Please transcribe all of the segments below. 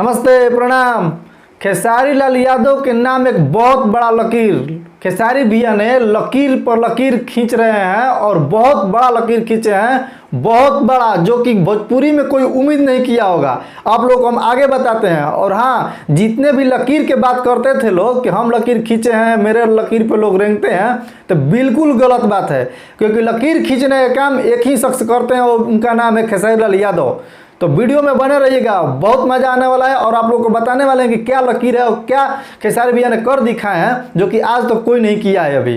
नमस्ते, प्रणाम। खेसारी लाल यादव के नाम एक बहुत बड़ा लकीर, खेसारी भैया ने लकीर पर लकीर खींच रहे हैं और बहुत बड़ा लकीर खींचे हैं, बहुत बड़ा, जो कि भोजपुरी में कोई उम्मीद नहीं किया होगा। आप लोग को हम आगे बताते हैं। और हाँ, जितने भी लकीर की बात करते थे लोग कि हम लकीर खींचे हैं, मेरे लकीर पे लोग रेंगते हैं, तो बिल्कुल गलत बात है, क्योंकि लकीर खींचने का काम एक ही शख्स करते हैं और उनका नाम है खेसारी लाल यादव। तो वीडियो में बने रहिएगा, बहुत मजा आने वाला है और आप लोगों को बताने वाले हैं कि क्या लकीर है और क्या खेसारी भैया ने कर दिखाए हैं जो कि आज तक तो कोई नहीं किया है अभी।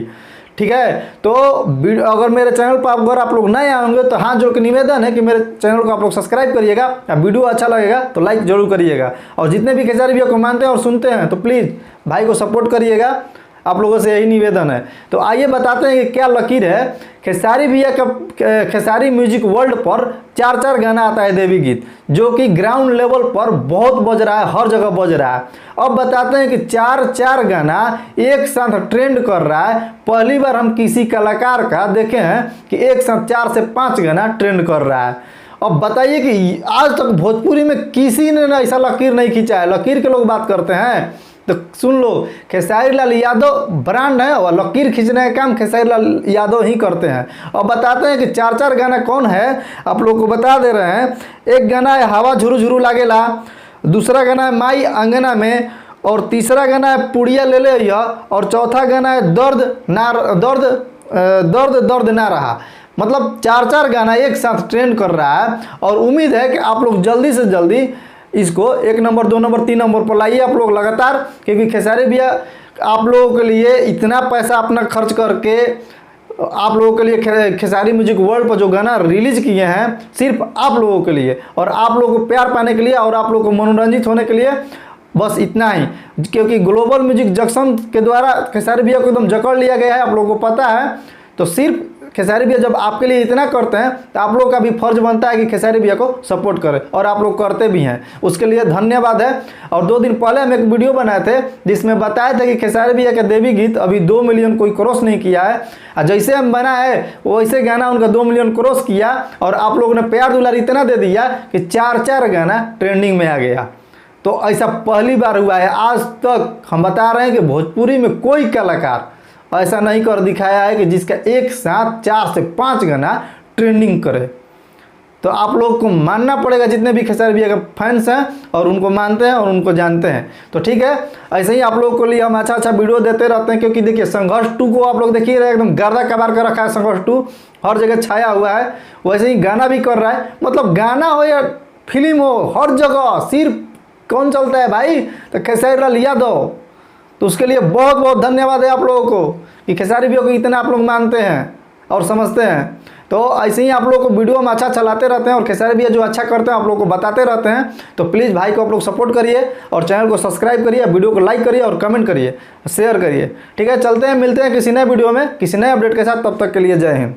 ठीक है, तो अगर मेरे चैनल पर अगर आप लोग नए आएंगे तो हाथ जोड़ के निवेदन है कि मेरे चैनल को आप लोग सब्सक्राइब करिएगा। वीडियो अच्छा लगेगा तो लाइक जरूर करिएगा, और जितने भी खेसारी भैया को मानते हैं और सुनते हैं तो प्लीज़ भाई को सपोर्ट करिएगा, आप लोगों से यही निवेदन है। तो आइए बताते हैं कि क्या लकीर है। खेसारी भैया का खेसारी म्यूजिक वर्ल्ड पर 4 गाना आता है देवी गीत, जो कि ग्राउंड लेवल पर बहुत बज रहा है, हर जगह बज रहा है। अब बताते हैं कि 4 गाना एक साथ ट्रेंड कर रहा है। पहली बार हम किसी कलाकार का देखे हैं कि एक साथ 4 से 5 गाना ट्रेंड कर रहा है। अब बताइए कि आज तक भोजपुरी में किसी ने ना ऐसा लकीर नहीं खींचा है। लकीर के लोग बात करते हैं तो सुन लो, खेसारी लाल यादव ब्रांड है और लकीर खींचने का काम खेसारी लाल यादव ही करते हैं। और बताते हैं कि 4 गाना कौन है, आप लोग को बता दे रहे हैं। एक गाना है हवा झुरु झुरु लागेला, दूसरा गाना है माई अंगना में, और तीसरा गाना है पुड़िया ले ले यह, और चौथा गाना है दर्द ना रहा। मतलब 4 गाना एक साथ ट्रेंड कर रहा है, और उम्मीद है कि आप लोग जल्दी से जल्दी इसको 1 नंबर 2 नंबर 3 नंबर पर लाइए आप लोग लगातार, क्योंकि खेसारी भैया आप लोगों के लिए इतना पैसा अपना खर्च करके आप लोगों के लिए खेसारी म्यूजिक वर्ल्ड पर जो गाना रिलीज किए हैं सिर्फ आप लोगों के लिए, और आप लोगों को प्यार पाने के लिए और आप लोगों को मनोरंजित होने के लिए, बस इतना ही। क्योंकि ग्लोबल म्यूजिक जंक्शन के द्वारा खेसारी भैया को एकदम जकड़ लिया गया है, आप लोगों को पता है। तो सिर्फ खेसारी भैया जब आपके लिए इतना करते हैं तो आप लोग का भी फर्ज बनता है कि खेसारी भैया को सपोर्ट करें, और आप लोग करते भी हैं, उसके लिए धन्यवाद है। और 2 दिन पहले हम एक वीडियो बनाए थे जिसमें बताया था कि खेसारी भैया का देवी गीत अभी 2 मिलियन कोई क्रॉस नहीं किया है, और जैसे हम बनाए वैसे गाना उनका 2 मिलियन क्रॉस किया, और आप लोगों ने प्यार दुलार इतना दे दिया कि 4 गाना ट्रेंडिंग में आ गया। तो ऐसा पहली बार हुआ है, आज तक हम बता रहे हैं कि भोजपुरी में कोई कलाकार ऐसा नहीं कर दिखाया है कि जिसका एक साथ 4 से 5 गाना ट्रेंडिंग करे। तो आप लोग को मानना पड़ेगा, जितने भी खेसारी भैया के फैंस हैं और उनको मानते हैं और उनको जानते हैं। तो ठीक है, ऐसे ही आप लोगों के लिए हम अच्छा वीडियो देते रहते हैं, क्योंकि देखिए संघर्ष 2 को आप लोग देखिए एकदम गर्दा कबार कर रखा है। संघर्ष 2 हर जगह छाया हुआ है, वैसे ही गाना भी कर रहा है। मतलब गाना हो या फिल्म हो, हर जगह सिर्फ कौन चलता है भाई, तो खेसारी लाल यादव। तो उसके लिए बहुत बहुत धन्यवाद है आप लोगों को कि खेसारी भैया को इतना आप लोग मानते हैं और समझते हैं। तो ऐसे ही आप लोगों को वीडियो में अच्छा चलाते रहते हैं, और खेसारी भैया जो अच्छा करते हैं आप लोगों को बताते रहते हैं। तो प्लीज़ भाई को आप लोग सपोर्ट करिए, और चैनल को सब्सक्राइब करिए, वीडियो को लाइक करिए और कमेंट करिए, शेयर करिए। ठीक है, चलते हैं, मिलते हैं किसी नए वीडियो में किसी नए अपडेट के साथ। तब तक के लिए जय हिंद।